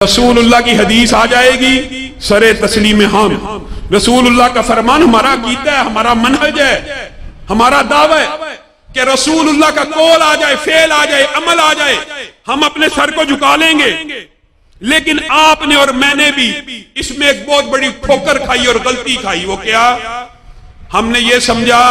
رسول اللہ کی حدیث آ جائے گی سر تسلیم ہم، رسول اللہ کا فرمان ہمارا عقیدہ ہے، ہمارا منہج ہے، ہمارا دعویٰ ہے کہ رسول اللہ کا قول آ جائے، فعل آ جائے، عمل آ جائے، ہم اپنے سر کو جھکا لیں گے۔ لیکن آپ نے اور میں نے بھی اس میں ایک بہت بڑی ٹھوکر کھائی اور غلطی کھائی۔ وہ کیا؟ ہم نے یہ سمجھا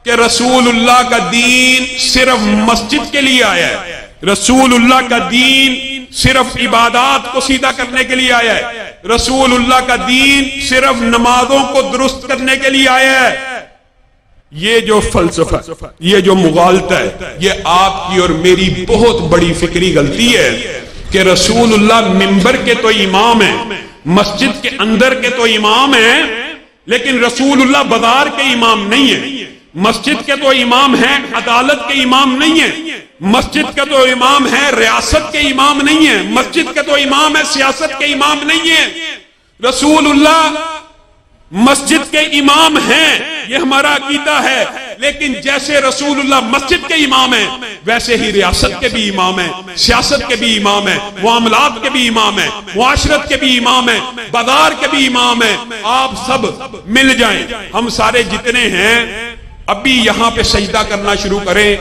کہ رسول اللہ کا دین صرف مسجد کے لیے آیا ہے، رسول اللہ کا دین صرف عبادات کو سیدھا کرنے کے لیے آیا ہے، رسول اللہ کا دین صرف نمازوں کو درست کرنے کے لیے آیا ہے۔ یہ جو فلسفہ، یہ جو مغالطہ ہے، یہ آپ کی اور میری بہت بڑی فکری غلطی ہے کہ رسول اللہ منبر کے تو امام ہیں، مسجد کے اندر کے تو امام ہیں، لیکن رسول اللہ بازار کے امام نہیں ہیں۔ مسجد کے تو امام ہیں، عدالت کے امام نہیں ہیں۔ مسجد کے تو امام ہیں، ریاست کے امام نہیں ہیں۔ مسجد کے تو امام ہیں، سیاست کے امام نہیں ہیں۔ رسول اللہ مسجد کے امام ہیں، یہ ہمارا عقیدہ ہے، لیکن جیسے رسول اللہ مسجد کے امام ہیں ویسے ہی ریاست کے بھی امام ہیں، سیاست کے بھی امام ہیں، معاملات کے بھی امام ہیں، معاشرت کے بھی امام ہیں، بازار کے بھی امام ہیں۔ آپ سب مل جائیں، ہم سارے جتنے ہیں ابھی یہاں پہ سجدہ کرنا شروع کریں،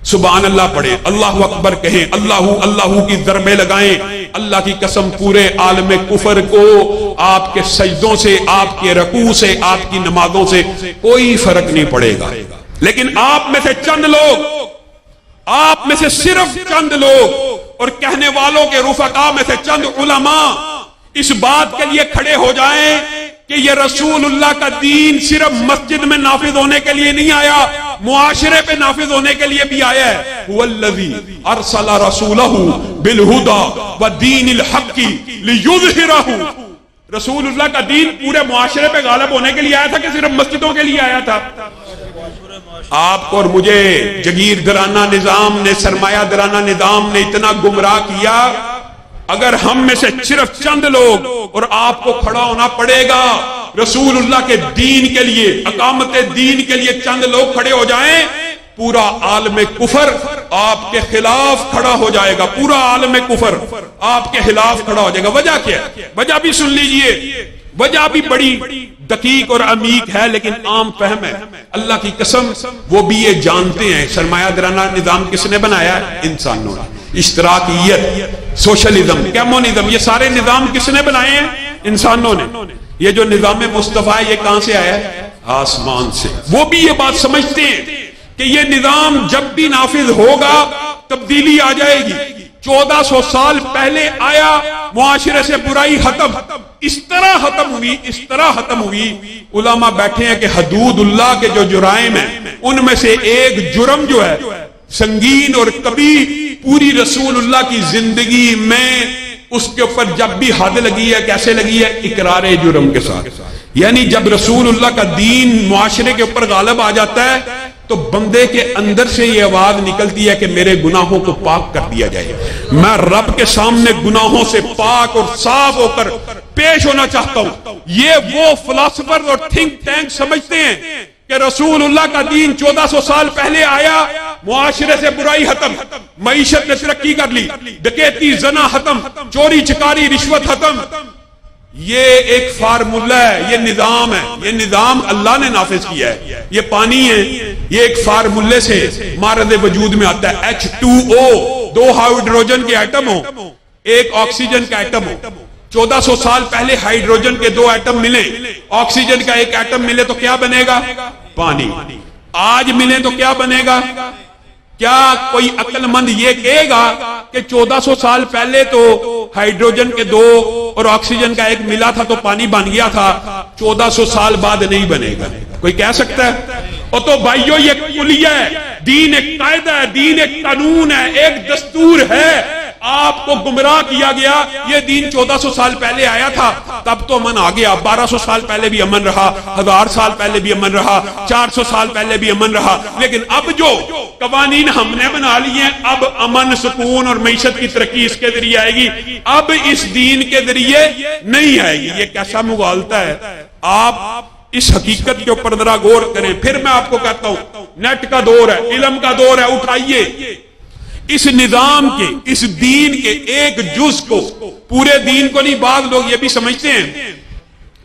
سبحان اللہ پڑھیں، اللہ اکبر کہیں، اللہ اللہ کی ضربیں لگائیں، اللہ کی قسم پورے عالم کفر کو آپ کے سجدوں سے، آپ کے رکوع سے، آپ کی نمازوں سے کوئی فرق نہیں پڑے گا۔ لیکن آپ میں سے چند لوگ، آپ میں سے صرف چند لوگ اور کہنے والوں کے رفقا میں سے چند علماء اس بات کے لیے کھڑے ہو جائیں کہ یہ رسول اللہ کا دین صرف مسجد میں نافذ ہونے کے لیے نہیں آیا، معاشرے پہ نافذ ہونے کے لیے بھی آیا ہے۔ والذی ارسل رسولہ بالہدی ودین الحق لیظہرہ، رسول اللہ کا دین پورے معاشرے پہ غالب ہونے کے لیے آیا تھا کہ صرف مسجدوں کے لیے آیا تھا؟ آپ کو اور مجھے جگیردارانہ نظام نے، سرمایہ دارانہ نظام نے اتنا گمراہ کیا، اگر ہم میں سے صرف چند لوگ اور آپ کو کھڑا ہونا پڑے گا رسول اللہ کے دین کے لیے، اقامت دین کے لیے چند لوگ کھڑے ہو جائیں، پورا عالم کفر آپ کے خلاف کھڑا ہو جائے گا، پورا عالم کفر آپ کے خلاف کھڑا ہو جائے گا۔ وجہ کیا ہے؟ وجہ بھی سن لیجئے، وجہ بھی بڑی دقیق اور عمیق ہے لیکن عام فہم ہے۔ اللہ کی قسم وہ بھی یہ جانتے ہیں سرمایہ دارانہ نظام کس نے بنایا ہے؟ انسانوں نے۔ اشتراکیت، سوشلزم، کمیونزم، یہ سارے نظام کس نے بنائے ہیں؟ انسانوں نے۔ یہ جو نظام مصطفیٰ ہے یہ کہاں سے آیا ہے؟ آسمان سے۔ وہ بھی یہ بات سمجھتے ہیں کہ یہ نظام جب بھی نافذ ہوگا تبدیلی آ جائے گی۔ 1400 سال پہلے آیا، معاشرے سے برائی ختم، اس طرح ختم ہوئی، اس طرح ختم ہوئی۔ علماء بیٹھے ہیں کہ حدود اللہ کے جو جرائم ہیں ان میں سے ایک جرم جو ہے سنگین اور کبھی پوری رسول اللہ کی زندگی میں اس کے اوپر جب بھی حد لگی ہے، کیسے لگی ہے؟ اقرار جرم کے ساتھ۔ یعنی جب رسول اللہ کا دین معاشرے کے اوپر غالب آ جاتا ہے تو بندے کے اندر سے یہ آواز نکلتی ہے کہ میرے گناہوں کو پاک کر دیا جائے، میں رب کے سامنے گناہوں سے پاک اور صاف ہو کر پیش ہونا چاہتا ہوں۔ یہ وہ فلاسفر اور تھنک ٹینک سمجھتے ہیں کہ رسول اللہ کا دین 1400 سال پہلے آیا، معاشرے سے برائی ختم، معیشت نے ترقی کر لی، ڈکیتی، زنا ختم، چوری چکاری، رشوت ختم۔ یہ ایک فارمولہ ہے، یہ نظام ہے، یہ نظام اللہ نے نافذ کیا ہے۔ یہ پانی ہے، یہ ایک فارمولے سے مارد وجود میں آتا ہے، H2O، 2 ہائیڈروجن کے ایٹم ہو، ایک آکسیجن کا ایٹم ہو۔ 1400 سال پہلے ہائیڈروجن کے 2 ایٹم ملے، آکسیجن کا ایک ایٹم ملے تو کیا بنے گا؟ پانی۔ آج ملے تو کیا بنے گا؟ کیا کوئی عقل مند یہ کہے گا کہ 1400 سال پہلے تو ہائیڈروجن کے 2 اور آکسیجن کا ایک ملا تھا تو پانی بن گیا تھا، 1400 سال بعد نہیں بنے گا؟ کوئی کہہ سکتا ہے؟ اور تو بھائیو یہ کلیہ ہے، دین ایک قاعدہ ہے، دین ایک قانون ہے، ایک دستور ہے۔ آپ کو گمراہ کیا گیا، یہ دین 1400 سال پہلے آیا تھا تب تو امن آ گیا، 1200 سال پہلے بھی امن رہا، 1000 سال پہلے بھی امن رہا، 400 سال پہلے بھی امن رہا، لیکن اب جو قوانین ہم نے بنا لیے ہیں، اب امن، سکون اور معیشت کی ترقی اس کے ذریعے آئے گی، اب اس دین کے ذریعے نہیں آئے گی۔ یہ کیسا مغالطہ ہے؟ آپ اس حقیقت کے اوپر ذرا غور کریں۔ پھر میں آپ کو کہتا ہوں نیٹ کا دور ہے، علم کا دور ہے، اٹھائیے اس نظام کے، اس دین کے ایک جز کو، پورے دین کو نہیں، بعض لوگ یہ بھی سمجھتے ہیں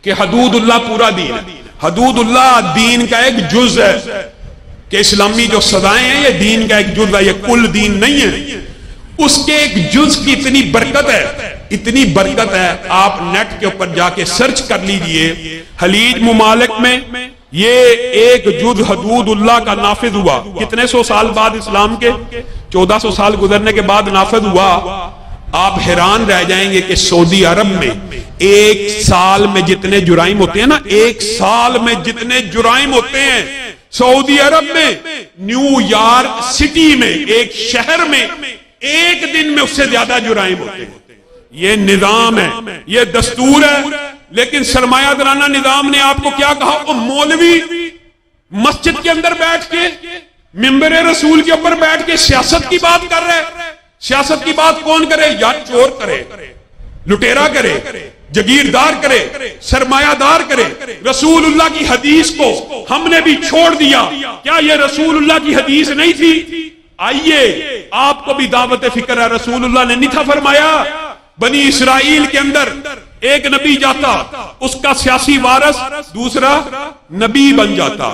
کہ حدود اللہ پورا دین ہے۔ حدود اللہ دین کا ایک جز ہے، کہ اسلامی جو سزائیں ہیں یہ دین کا ایک جز ہے، یہ کل دین نہیں ہے۔ اس کے ایک جز کی اتنی برکت ہے، اتنی برکت ہے، آپ نیٹ کے اوپر جا کے سرچ کر لیجئے، خلیج ممالک میں یہ ایک جز حدود اللہ کا نافذ ہوا، کتنے سو سال بعد، اسلام کے 1400 سال گزرنے کے بعد نافذ ہوا۔ آپ حیران رہ جائیں گے کہ سعودی عرب میں ایک سال میں جتنے جرائم ہوتے ہیں نا، ایک سال میں جتنے جرائم ہوتے ہیں سعودی عرب میں، نیو یارک سٹی میں، ایک شہر میں ایک دن میں اس سے زیادہ جرائم ہوتے ہیں۔ یہ نظام ہے، یہ دستور ہے، لیکن سرمایہ دارانہ نظام نے آپ کو کیا کہا؟ وہ مولوی مسجد کے اندر بیٹھ کے منبر رسول کے اوپر بیٹھ کے سیاست کی بات کر رہے۔ سیاست کی بات کون کرے؟ یا چور کرے، لٹیرا کرے، جگیردار کرے، سرمایہ دار کرے۔ رسول اللہ کی حدیث کو ہم نے بھی چھوڑ دیا، کیا یہ رسول اللہ کی حدیث نہیں تھی؟ آئیے آپ کو بھی دعوت فکر ہے، رسول اللہ نے نہیں تھا فرمایا بنی اسرائیل کے اندر ایک نبی جاتا، اس کا سیاسی وارث دوسرا نبی بن جاتا،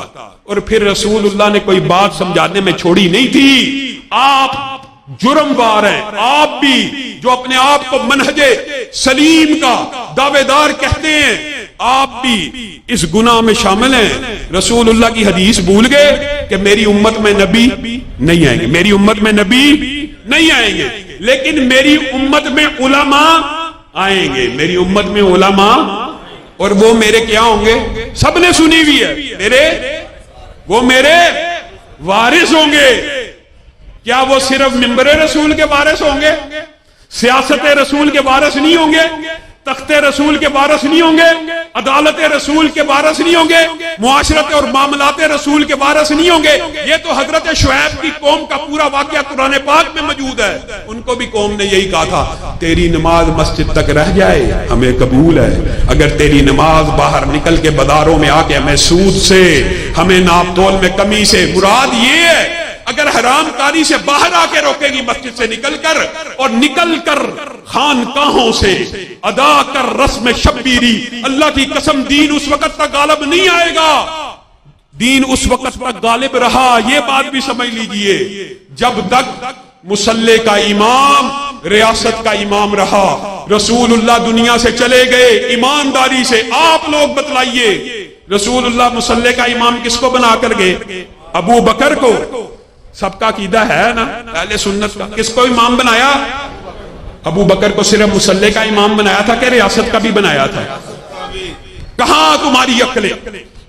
اور پھر رسول اللہ نے کوئی بات سمجھانے میں چھوڑی نہیں تھی۔ آپ جرم وار ہیں، آپ بھی جو اپنے آپ کو منہج سلیم کا دعوے دار کہتے ہیں، آپ بھی اس گناہ میں شامل ہیں۔ رسول اللہ کی حدیث بھول گئے کہ میری امت میں نبی نہیں آئیں گے، میری امت میں نبی نہیں آئیں گے، لیکن میری امت میں علماء آئیں گے، میری امت میں علماء، اور وہ میرے کیا ہوں گے؟ سب نے سنی ہوئی ہے، وہ میرے وارث ہوں گے۔ کیا وہ صرف منبر رسول کے وارث ہوں گے؟ سیاست رسول کے وارث نہیں ہوں گے؟ تخت رسول کے وارث نہیں ہوں گے؟ عدالت رسول کے وارث نہیں ہوں گے؟ معاشرت اور معاملات رسول کے وارث نہیں ہوں گے؟ یہ تو حضرت شعیب کی قوم کا پورا واقعہ قرآن پاک میں موجود ہے۔ ان کو بھی قوم نے یہی کہا تھا، تیری نماز مسجد تک رہ جائے ہمیں قبول ہے، اگر تیری نماز باہر نکل کے بازاروں میں آ کے ہمیں سود سے، ہمیں ناپ تول میں کمی سے، مراد یہ ہے اگر حرام کاری سے باہر آ کے روکے گی مسجد سے نکل کر، اور نکل کر خانقاہوں سے ادا کر رسم شبیری، اللہ کی قسم دین اس وقت تک غالب نہیں آئے گا۔ دین اس وقت تک غالب رہا، یہ بات بھی سمجھ لیجئے، جب تک مصلی کا امام ریاست کا امام رہا۔ رسول اللہ دنیا سے چلے گئے، ایمانداری سے آپ لوگ بتلائیے، رسول اللہ مصلی کا امام کس کو بنا کر گئے؟ ابو بکر کو۔ سب کا عقیدہ ہے نا اہل سنت کا، کس کو امام بنایا؟ ابو بکر کو صرف مصلی کا امام بنایا تھا کہ ریاست کا بھی بنایا تھا؟ کہاں تمہاری عقلیں؟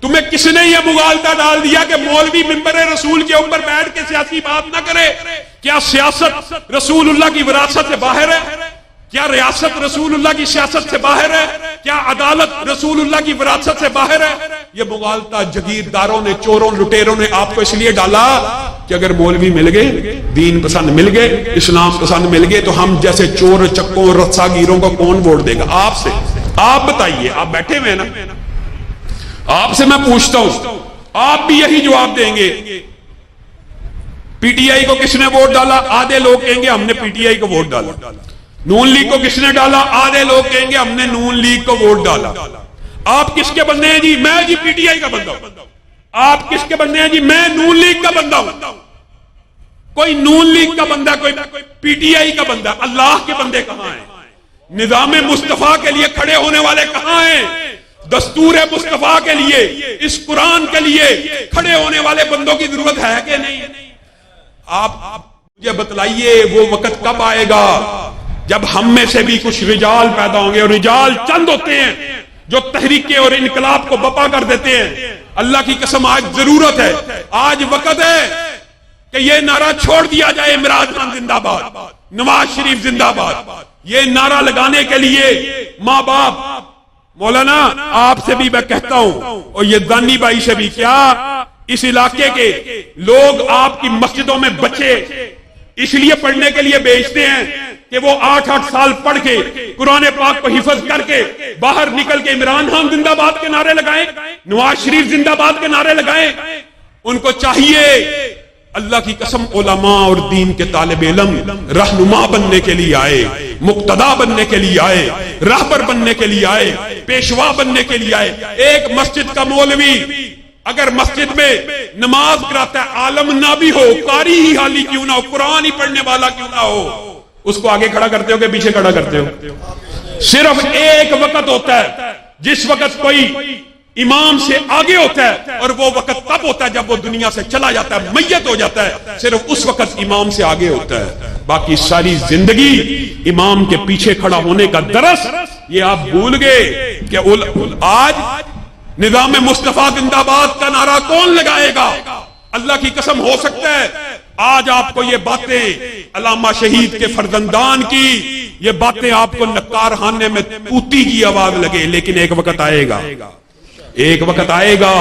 تمہیں کس نے یہ مغالطہ ڈال دیا کہ مولوی منبر رسول کے اوپر بیٹھ کے سیاسی بات نہ کرے؟ کیا سیاست رسول اللہ کی وراثت سے باہر ہے؟ کیا ریاست رسول اللہ کی سیاست سے باہر ہے؟ کیا عدالت رسول اللہ کی وراثت سے باہر ہے؟ یہ مغالطہ جگیرداروں نے، چوروں، لٹیروں نے آپ کو اس لیے ڈالا کہ اگر مولوی مل گئے، دین پسند مل گئے، اسلام پسند مل گئے، تو ہم جیسے چور، چکوں، رسا گیروں کو کون ووٹ دے گا؟ آپ سے، آپ بتائیے، آپ بیٹھے ہوئے نا، آپ سے میں پوچھتا ہوں، آپ بھی یہی جواب دیں گے۔ پی ٹی آئی کو کس نے ووٹ ڈالا؟ آدھے لوگ کہیں گے ہم نے پی ٹی آئی کو ووٹ ڈالا۔ نون لیگ کو کس نے ڈالا؟ آدھے لوگ کہیں گے ہم نے نون لیگ کو ووٹ ڈالا۔ آپ کس کے بندے ہیں جی؟ میں جی پی ٹی آئی کا بندہ ہوں۔ آپ کس کے بندے ہیں جی؟ میں نون لیگ کا بندہ ہوں۔ کوئی نون لیگ کا بندہ، کوئی پی ٹی آئی کا بندہ، اللہ کے بندے کہاں ہیں؟ نظام مصطفیٰ کے لیے کھڑے ہونے والے کہاں ہیں؟ دستور مصطفیٰ کے لیے، اس قرآن کے لیے کھڑے ہونے والے بندوں کی ضرورت ہے کہ نہیں؟ آپ مجھے بتلائیے وہ وقت کب آئے گا جب ہم میں سے بھی کچھ رجال پیدا ہوں گے، اور رجال چند ہوتے ہیں جو تحریکیں اور انقلاب کو بپا کر دیتے ہیں۔ اللہ کی قسم آج ضرورت ہے، آج وقت ہے کہ یہ نعرہ چھوڑ دیا جائے، عمران خان زندہ باد، نواز شریف زندہ باد۔ یہ نعرہ لگانے کے لیے ماں باپ، مولانا آپ سے بھی میں کہتا ہوں، اور یہ دانی بھائی سے بھی، کیا اس علاقے کے لوگ آپ کی مسجدوں میں بچے اس لیے پڑھنے کے لیے بھیجتے ہیں کہ وہ 8 سال پڑھ کے قرآن پاک کو حفظ کر کے باہر نکل کے عمران خان زندہ باد کے نعرے لگائیں، نواز شریف زندہ باد کے نعرے لگائیں؟ ان کو چاہیے اللہ کی قسم علماء اور دین کے طالب علم رہنما بننے کے لیے آئے، مقتدا بننے کے لیے آئے، راہبر بننے کے لیے آئے، پیشوا بننے کے لیے آئے۔ ایک مسجد کا مولوی اگر مسجد میں نماز کراتا ہے، عالم نہ بھی ہو، قاری ہی حالی کیوں نہ ہو، قرآن ہی پڑھنے والا کیوں نہ ہو، اس کو آگے کھڑا کرتے ہو کہ پیچھے کھڑا کرتے ہو؟ صرف ایک وقت ہوتا ہے جس وقت کوئی امام سے آگے ہوتا ہے، اور وہ وقت تب ہوتا ہے جب وہ دنیا سے چلا جاتا ہے، میت ہو جاتا ہے، صرف اس وقت امام سے آگے ہوتا ہے۔ باقی ساری زندگی امام کے پیچھے کھڑا ہونے کا درس یہ آپ بھول گئے کہ آج نظام مصطفیٰ زندہ باد کا نعرہ کون لگائے گا؟ اللہ کی قسم ہو سکتا ہے آج آپ کو یہ باتیں علامہ شہید کے فرزندان کی یہ باتیں آپ کو نکار خانے میں طوطی کی آواز لگے، لیکن ایک وقت آئے گا، ایک وقت آئے گا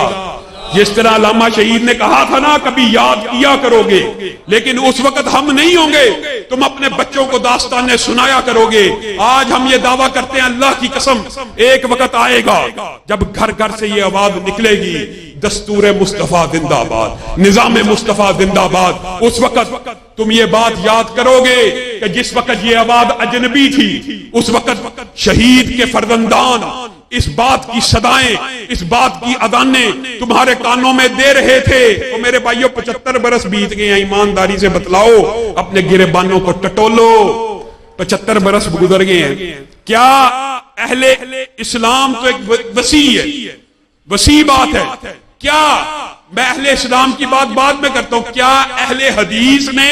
جس طرح علامہ شہید نے کہا تھا نا کبھی یاد کیا کرو گے، لیکن اس وقت ہم نہیں ہوں گے، تم اپنے بچوں کو داستانیں سنایا کرو گے۔ آج ہم یہ دعویٰ کرتے ہیں اللہ کی قسم ایک وقت آئے گا جب گھر گھر سے یہ آواز نکلے گی، دستور مصطفیٰ زندہ باد، نظام مصطفیٰ زندہ باد۔ اس وقت تم یہ بات یاد کرو گے کہ جس وقت یہ آواز اجنبی تھی، اس وقت شہید کے فرزندان اس بات کی صدائیں، اس بات کی اذانیں تمہارے کانوں میں دے رہے تھے۔ تو میرے بھائیوں 75 برس بیت گئے ہیں، ایمانداری سے بتلاؤ، اپنے گریبانوں کو ٹٹولو، 75 برس گزر گئے ہیں۔ کیا اہل اسلام تو ایک وسیع ہے، وسیع بات ہے، کیا میں اہل اسلام کی بات بعد میں کرتا ہوں، کیا اہل حدیث نے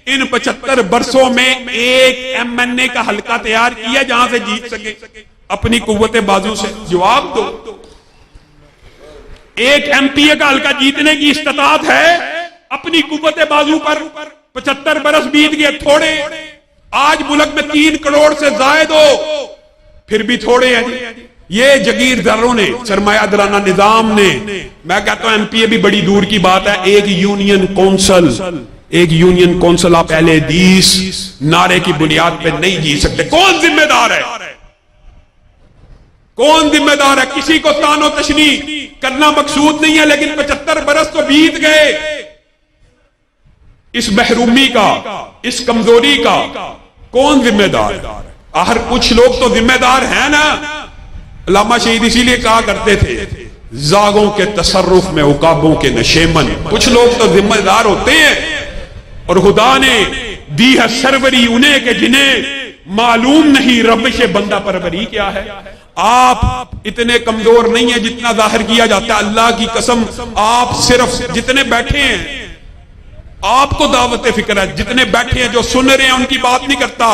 ان 75 برسوں میں ایک MNA کا حلقہ تیار کیا جہاں سے جیت سکے اپنی قوت بازو سے؟ جواب دو۔ ایک MPA کا حلقہ جیتنے کی استطاعت ہے اپنی قوت بازو پر؟ 75 برس بیت گئے، تھوڑے؟ آج ملک میں 3 کروڑ سے زائد ہو، پھر بھی تھوڑے ہیں۔ یہ جگیرداروں نے، سرمایہ دارانہ نظام نے، میں کہتا ہوں MPA بھی بڑی دور کی بات ہے، ایک یونین کونسل، ایک یونین کونسل آپ اہل حدیث نعرے کی بنیاد پہ نہیں جیت سکتے۔ کون ذمہ دار ہے؟ کون ذمہ دار ہے؟ کسی کو تان و تشنیع کرنا مقصود نہیں ہے، لیکن 75 برس تو بیت گئے، اس محرومی کا، اس کمزوری کا کون ذمہ دار ہے؟ آخر کچھ لوگ تو ذمہ دار ہیں نا۔ علامہ شہید اسی لیے کہا کرتے تھے زاغوں کے تصرف میں عقابوں کے نشیمن، کچھ لوگ تو ذمہ دار ہوتے ہیں، اور خدا نے دی ہے سروری انہیں کہ جنہیں معلوم نہیں ربش بندہ پروری کیا ہے۔ آپ اتنے کمزور نہیں ہیں جتنا ظاہر کیا جاتا ہے، اللہ کی قسم آپ صرف جتنے بیٹھے ہیں، آپ کو دعوت فکر ہے، جتنے بیٹھے ہیں جو سن رہے ہیں ان کی بات نہیں کرتا،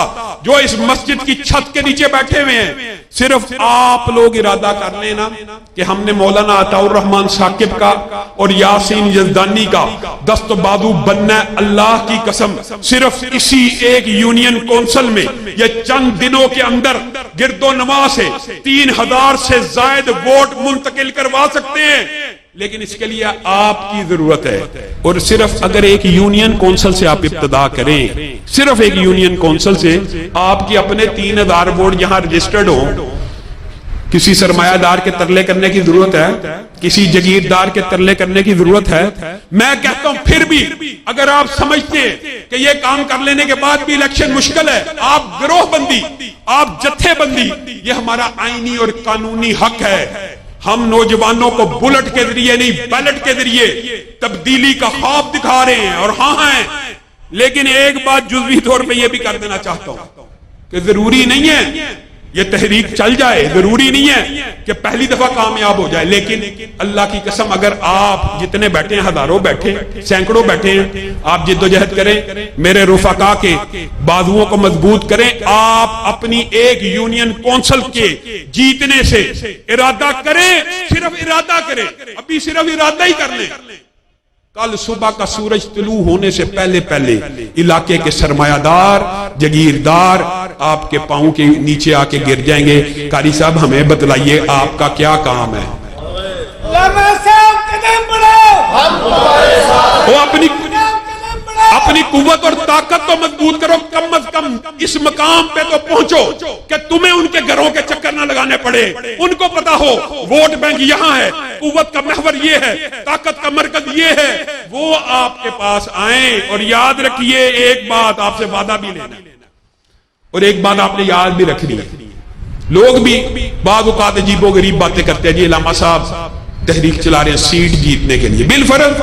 جو اس مسجد کی چھت کے نیچے بیٹھے ہوئے ہیں، صرف آپ لوگ ارادہ کر لینا کہ ہم نے مولانا عطاء الرحمن ثاقب کا اور یاسین یزدانی کا دست و بازو بننا ہے۔ اللہ کی قسم صرف اسی ایک یونین کونسل میں یہ چند دنوں کے اندر گرد و نواح سے 3000 سے زائد ووٹ منتقل کروا سکتے ہیں، لیکن اس کے لیے آپ کی ضرورت ہے۔ اور صرف اگر ایک یونین کونسل سے آپ ابتدا کریں، صرف ایک یونین کونسل سے آپ کی اپنے 3000 ووٹ جہاں رجسٹرڈ ہوں، کسی سرمایہ دار کے ترلے کرنے کی ضرورت ہے، کسی جگیردار کے ترلے کرنے کی ضرورت ہے؟ میں کہتا ہوں پھر بھی اگر آپ سمجھتے ہیں کہ یہ کام کر لینے کے بعد بھی الیکشن مشکل ہے، آپ گروہ بندی، آپ جتھے بندی، یہ ہمارا آئینی اور قانونی حق ہے۔ ہم نوجوانوں کو بلٹ کے ذریعے نہیں، بیلٹ کے ذریعے تبدیلی کا خواب دکھا رہے ہیں، اور ہاں ہیں، لیکن ایک بات جزوی طور پہ یہ بھی کر دینا چاہتا ہوں کہ ضروری نہیں ہے یہ تحریک چل جائے، ضروری نہیں ہے کہ پہلی دفعہ کامیاب ہو جائے، لیکن اللہ کی قسم اگر آپ جتنے بیٹھے ہیں، ہزاروں بیٹھے، سینکڑوں بیٹھے ہیں، آپ جد و جہد کریں، میرے رفقا کے بازوؤں کو مضبوط کریں، آپ اپنی ایک یونین کونسل کے جیتنے سے ارادہ کریں، صرف ارادہ کریں، ابھی صرف ارادہ ہی کر لیں۔ کل صبح کا سورج طلوع ہونے سے پہلے پہلے علاقے کے سرمایہ دار، جگیردار آپ کے پاؤں کے نیچے آ کے گر جائیں گے۔ قاری صاحب ہمیں بتلائیے آپ کا کیا کام ہے؟ وہ اپنی قوت اور طاقت تو مضبوط کرو، کم از کم اس مقام پہ تو پہنچو کہ تمہیں ان کے گھروں کے چکر نہ لگانے پڑے، ان کو پتا ہو ووٹ بینک یہاں ہے، قوت کا محور یہ ہے، طاقت کا مرکز یہ ہے، وہ آپ کے پاس آئیں. اور یاد رکھیے ایک بات، آپ سے وعدہ بھی لینا اور ایک بات آپ نے یاد بھی رکھنی ہے. لوگ بھی بعض اوقات عجیب و غریب باتیں کرتے ہیں. جی علامہ صاحب تحریک چلا رہے ہیں سیٹ جیتنے کے لیے. بالفرض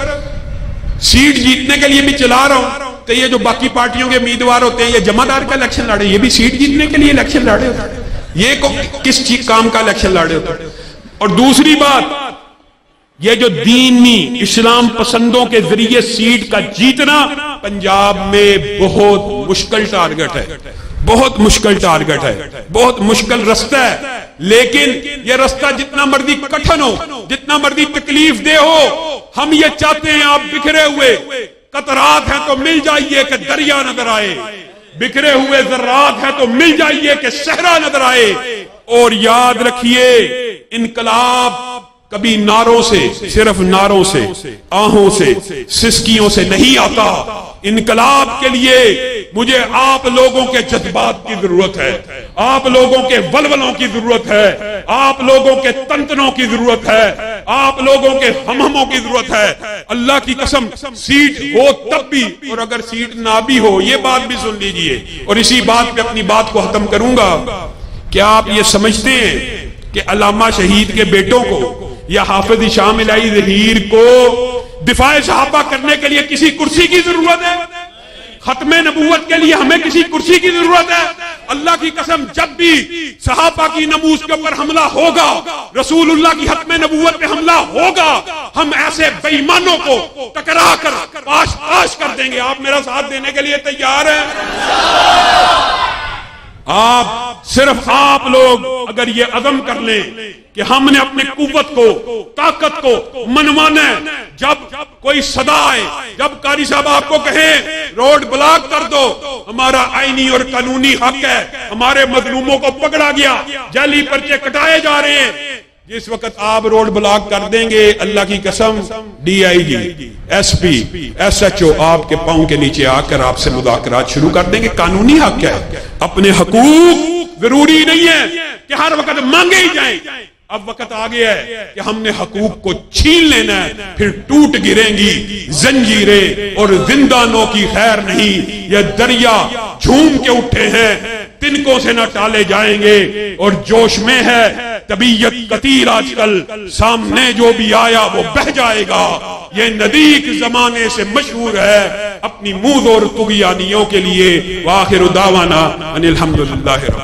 سیٹ جیتنے کے لیے بھی چلا رہا ہوں، تو یہ جو باقی پارٹیوں کے امیدوار ہوتے ہیں یہ جمعدار کا الیکشن لڑے، یہ بھی سیٹ جیتنے کے لیے الیکشن لڑے ہوتے ہیں. یہ کس چیز کام کا الیکشن لڑے ہوتے ہیں. اور دوسری بات، یہ جو دینی اسلام پسندوں کے ذریعے سیٹ کا جیتنا پنجاب میں بہت مشکل ٹارگٹ ہے، بہت مشکل ٹارگٹ ہے، بہت مشکل رستہ ہے. لیکن یہ رستہ جتنا مرضی کٹھن ہو، جتنا مرضی تکلیف دہ ہو، ہم یہ چاہتے ہیں آپ بکھرے ہوئے قطرات ہیں تو مل جائیے کہ دریا نظر آئے، بکھرے ہوئے ذرات ہیں تو مل جائیے کہ صحرا نظر آئے. اور یاد رکھیے انقلاب کبھی نعروں سے، صرف نعروں سے، آہوں سے، سسکیوں سے نہیں آتا. انقلاب کے لیے مجھے آپ لوگوں کے جذبات کی ضرورت ہے، آپ لوگوں کے ولولوں کی ضرورت ہے، آپ لوگوں کے تنتنوں کی ضرورت ہے، آپ لوگوں کے ہمہموں کی ضرورت ہے. اللہ کی قسم سیٹ ہو تب بھی، اور اگر سیٹ نہ بھی ہو، یہ بات بھی سن لیجئے اور اسی بات پہ اپنی بات کو ختم کروں گا. کیا آپ یہ سمجھتے ہیں کہ علامہ شہید کے بیٹوں کو یا حافظ ہشام الہی ظہیر کو دفاع صحابہ کرنے کے لیے کسی کرسی کی ضرورت ہے؟ ختم نبوت کے لیے ہمیں کسی کرسی کی ضرورت ہے؟ اللہ کی قسم جب بھی صحابہ کی ناموس کے اوپر حملہ ہوگا، رسول اللہ کی ختم نبوت پہ حملہ ہوگا، ہم ایسے بے ایمانوں کو ٹکرا کر پاش پاش کر دیں گے. آپ میرا ساتھ دینے کے لیے تیار ہیں؟ صرف آپ لوگ اگر یہ عزم کر لیں کہ ہم نے اپنی قوت کو، طاقت کو منوانا ہے. جب کوئی صدا آئے، جب قاری صاحب آپ کو کہیں روڈ بلاک کر دو، ہمارا آئینی اور قانونی حق ہے، ہمارے مظلوموں کو پکڑا گیا، جعلی پرچے کٹائے جا رہے ہیں، جس وقت آپ روڈ بلاک کر دیں گے اللہ کی قسم D I G, S P, S H O آپ کے پاؤں کے نیچے آ کر آپ سے مذاکرات شروع کر دیں گے. قانونی حق ہے، اپنے حقوق ضروری نہیں ہے کہ ہر وقت مانگے ہی جائیں. اب وقت آ گیا ہے کہ ہم نے حقوق کو چھین لینا ہے، پھر ٹوٹ گریں گی زنجیریں اور زندانوں کی خیر نہیں. یہ دریا جھوم کے اٹھے ہیں، تنکوں سے نہ ٹالے جائیں گے اور جوش میں ہے طبیعت قتیل. آج کل سامنے جو بھی آیا وہ بہ جائے گا. یہ ندیک زمانے سے مشہور ہے اپنی موذ اور طغیانیوں کے لیے. وآخر دعوانا ان الحمدللہ رب